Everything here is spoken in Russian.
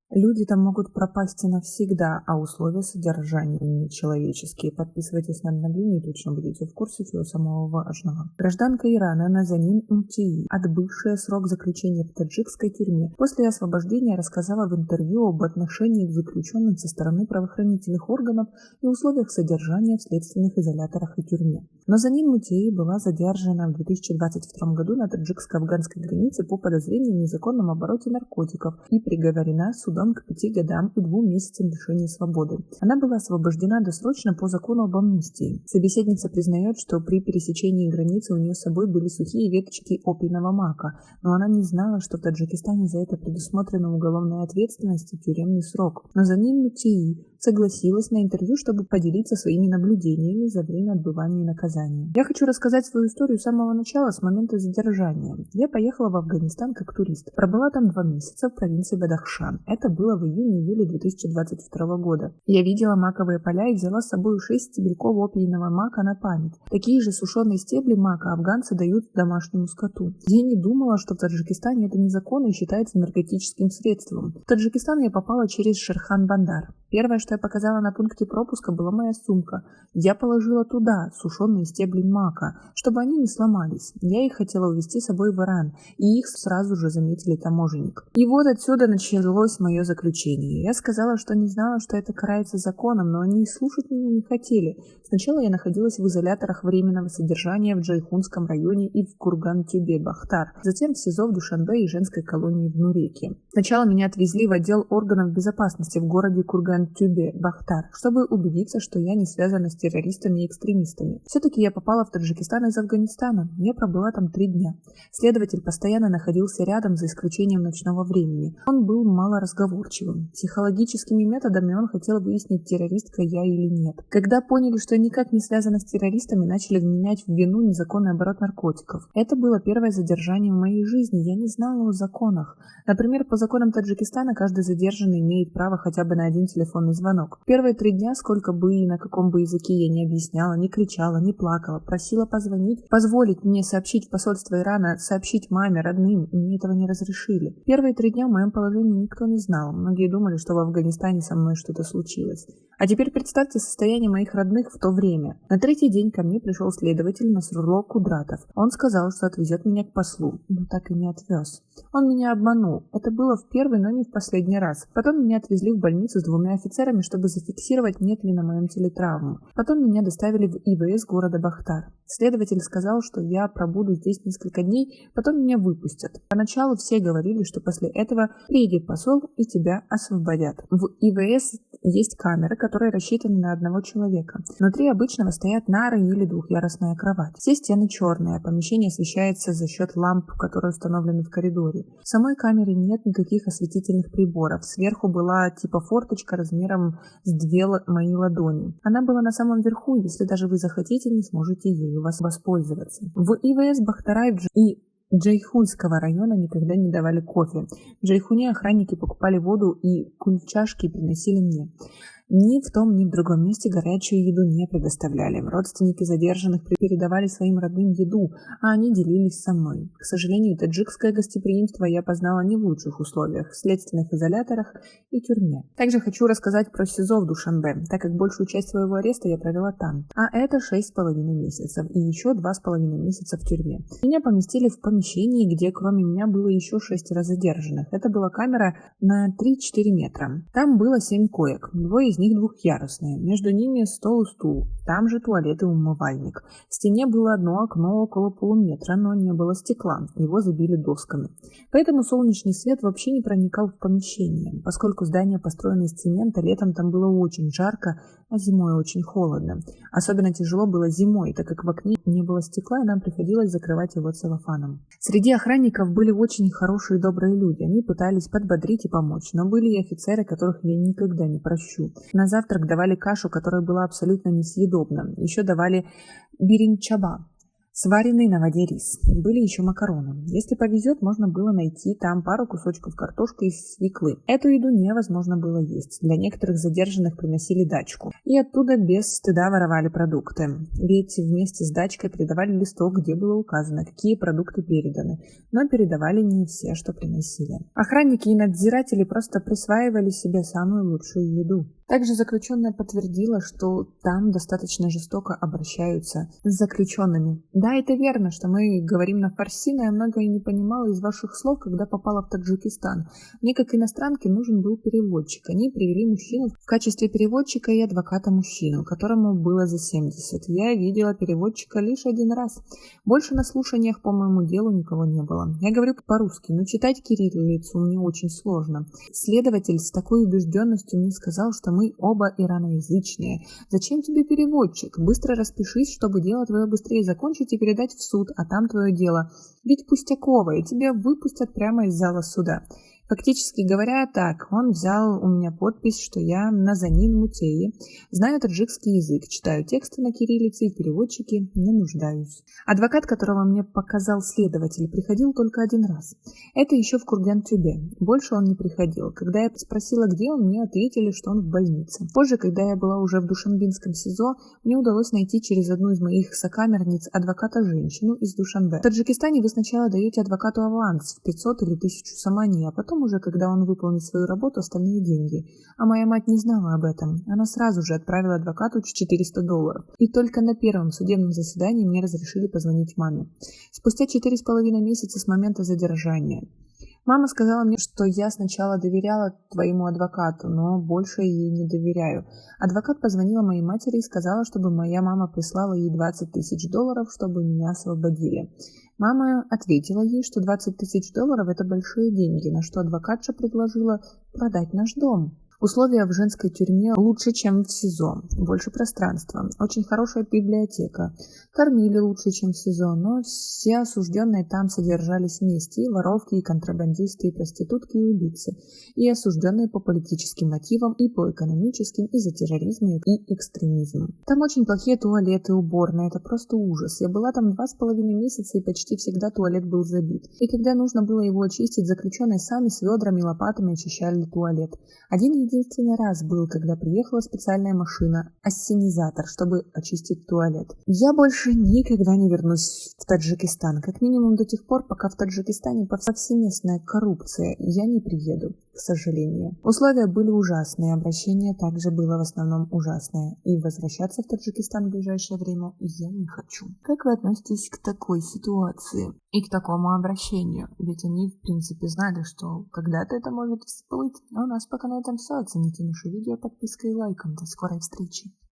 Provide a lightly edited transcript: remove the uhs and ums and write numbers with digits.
Люди там могут пропасть и навсегда, а условия содержания нечеловеческие. Подписывайтесь на обновления и точно будете в курсе всего самого важного. Гражданка Ирана Назанин Мтии, отбывшая срок заключения в таджикской тюрьме, после освобождения рассказала в интервью об отношении к заключенным со стороны правоохранительных органов и условиях содержания в следственных изоляторах и тюрьме. Назанин Мтии была задержана в 2022 году на таджикско-афганской границе по подозрению в незаконном обороте наркотиков и приговорена судом к 5 годам и 2 месяцам лишения свободы. Она была освобождена досрочно по закону об амнистии. Собеседница признает, что при пересечении границы у нее с собой были сухие веточки опийного мака, но она не знала, что в Таджикистане за это предусмотрена уголовная ответственность и тюремный срок. Назанин Мтии согласилась на интервью, чтобы поделиться своими наблюдениями за время отбывания наказания. Я хочу рассказать свою историю с самого начала, с момента задержания. Я поехала в Афганистан как турист. Пробыла там 2 месяца в провинции Бадахшан. Это было в июне-июле 2022 года. Я видела маковые поля и взяла с собой 6 стебельков опийного мака на память. Такие же сушеные стебли мака афганцы дают домашнему скоту. Я не думала, что в Таджикистане это незаконно и считается наркотическим средством. В Таджикистан я попала через Шерхан-Бандар. Первое, что я показала на пункте пропуска, была моя сумка. Я положила туда сушеные стебли мака, чтобы они не сломались. Я их хотела увезти с собой в Иран, и их сразу же заметили таможенник. И вот отсюда началось мое заключение. Я сказала, что не знала, что это карается законом, но они слушать меня не хотели. Сначала я находилась в изоляторах временного содержания в Джайхунском районе и в Курган-Тюбе, Бахтар, затем в СИЗО в Душанбе и женской колонии в Нуреке. Сначала меня отвезли в отдел органов безопасности в городе Курган-Тюбе, Бахтар, чтобы убедиться, что я не связана с террористами и экстремистами. Все-таки я попала в Таджикистан из Афганистана. Я пробыла там 3 дня. Следователь постоянно находился рядом, за исключением ночного времени. Он был малоразговорчивым. Психологическими методами он хотел выяснить, террористка я или нет. Когда поняли, что я никак не связана с террористами, начали вменять в вину незаконный оборот наркотиков. Это было первое задержание в моей жизни. Я не знала о законах. Например, по законам Таджикистана каждый задержанный имеет право хотя бы на 1 телефонный звонок. Первые 3 дня, сколько бы и на каком бы языке я не объясняла, не кричала, не плакала, просила позвонить, позволить мне сообщить в посольство Ирана, сообщить маме, родным, мне этого не разрешили. Первые 3 дня в моем положении никто не знал. Многие думали, что в Афганистане со мной что-то случилось. А теперь представьте состояние моих родных в то время. На 3-й день ко мне пришел следователь Насрурло Кудратов. Он сказал, что отвезет меня к послу, но так и не отвез. Он меня обманул. Это было в первый, но не в последний раз. Потом меня отвезли в больницу с 2 офицерами, чтобы зафиксировать, нет ли на моем теле травм. Потом меня доставили в ИВС города Бахтар. Следователь сказал, что я пробуду здесь несколько дней, потом меня выпустят. Поначалу все говорили, что после этого приедет посол и тебя освободят. В ИВС есть камеры, которые рассчитаны на 1 человека. Внутри обычного стоят нары или 2-ярусная кровать. Все стены черные, а помещение освещается за счет ламп, которые установлены в коридоре. В самой камере нет никаких осветительных приборов. Сверху была типа форточка размером с 2 мои ладони. Она была на самом верху, если даже вы захотите, не сможете ею воспользоваться. В ИВС Бахтара и Джайхунского района никогда не давали кофе. В Джайхуне охранники покупали воду и кульчашки приносили мне. Ни в том, ни в другом месте горячую еду не предоставляли. Родственники задержанных передавали своим родным еду, а они делились со мной. К сожалению, таджикское гостеприимство я познала не в лучших условиях, в следственных изоляторах и тюрьме. Также хочу рассказать про СИЗО в Душанбе, так как большую часть своего ареста я провела там. А это 6,5 месяцев и еще 2,5 месяца в тюрьме. Меня поместили в помещении, где кроме меня было еще 6 задержанных. Это была камера на 3-4 метра. Там было 7 коек, 2 из них 2-ярусные. Между ними стол и стул. Там же туалет и умывальник. В стене было одно окно около полуметра, но не было стекла. Его забили досками. Поэтому солнечный свет вообще не проникал в помещение. Поскольку здание построено из цемента, летом там было очень жарко, а зимой очень холодно. Особенно тяжело было зимой, так как в окне не было стекла, и нам приходилось закрывать его целлофаном. Среди охранников были очень хорошие и добрые люди. Они пытались подбодрить и помочь, но были и офицеры, которых я никогда не прощу. На завтрак давали кашу, которая была абсолютно несъедобна. Еще давали биринчаба. Сваренный на воде рис. Были еще макароны. Если повезет, можно было найти там пару кусочков картошки и свеклы. Эту еду невозможно было есть. Для некоторых задержанных приносили дачку. И оттуда без стыда воровали продукты. Ведь вместе с дачкой передавали листок, где было указано, какие продукты переданы. Но передавали не все, что приносили. Охранники и надзиратели просто присваивали себе самую лучшую еду. Также заключенная подтвердила, что там достаточно жестоко обращаются с заключенными. Да, это верно, что мы говорим на фарси, но я многое не понимала из ваших слов, когда попала в Таджикистан. Мне, как иностранке, нужен был переводчик. Они привели мужчину в качестве переводчика и адвоката мужчину, которому было за 70. Я видела переводчика лишь один раз. Больше на слушаниях по моему делу никого не было. Я говорю по-русски, но читать кириллицу мне очень сложно. Следователь с такой убежденностью мне сказал, что мы оба ираноязычные. Зачем тебе переводчик? Быстро распишись, чтобы дело твое быстрее закончить и передать в суд, а там твое дело. Ведь пустяковое, тебя выпустят прямо из зала суда. Фактически говоря так, он взял у меня подпись, что я Назанин Мутеи, знаю таджикский язык, читаю тексты на кириллице и в переводчике не нуждаюсь. Адвокат, которого мне показал следователь, приходил только один раз. Это еще в Курган-Тюбе. Больше он не приходил. Когда я спросила, где он, мне ответили, что он в больнице. Позже, когда я была уже в Душанбинском СИЗО, мне удалось найти через одну из моих сокамерниц адвоката-женщину из Душанбе. В Таджикистане вы сначала даете адвокату аванс в 500 или 1000 самани, а потом уже, когда он выполнит свою работу, остальные деньги. А моя мать не знала об этом. Она сразу же отправила адвокату $400. И только на первом судебном заседании мне разрешили позвонить маме. Спустя 4,5 месяца с момента задержания. Мама сказала мне, что я сначала доверяла твоему адвокату, но больше ей не доверяю. Адвокат позвонила моей матери и сказала, чтобы моя мама прислала ей $20 000, чтобы меня освободили. Мама ответила ей, что $20 000 – это большие деньги, на что адвокатша предложила продать наш дом. Условия в женской тюрьме лучше, чем в СИЗО. Больше пространства. Очень хорошая библиотека. Кормили лучше, чем в СИЗО, но все осужденные там содержались вместе. И воровки, и контрабандисты, и проститутки, и убийцы. И осужденные по политическим мотивам, и по экономическим, из-за терроризма и экстремизма. Там очень плохие туалеты, уборные. Это просто ужас. Я была там 2,5 месяца, и почти всегда туалет был забит. И когда нужно было его очистить, заключенные сами с ведрами и лопатами очищали туалет. Единственный раз был, когда приехала специальная машина, ассенизатор, чтобы очистить туалет. Я больше никогда не вернусь в Таджикистан, как минимум до тех пор, пока в Таджикистане повсеместная коррупция. Я не приеду, к сожалению. Условия были ужасные, обращение также было в основном ужасное. И возвращаться в Таджикистан в ближайшее время я не хочу. Как вы относитесь к такой ситуации и к такому обращению? Ведь они, в принципе, знали, что когда-то это может всплыть. А у нас пока на этом все. Оцените наше видео подпиской и лайком. До скорой встречи.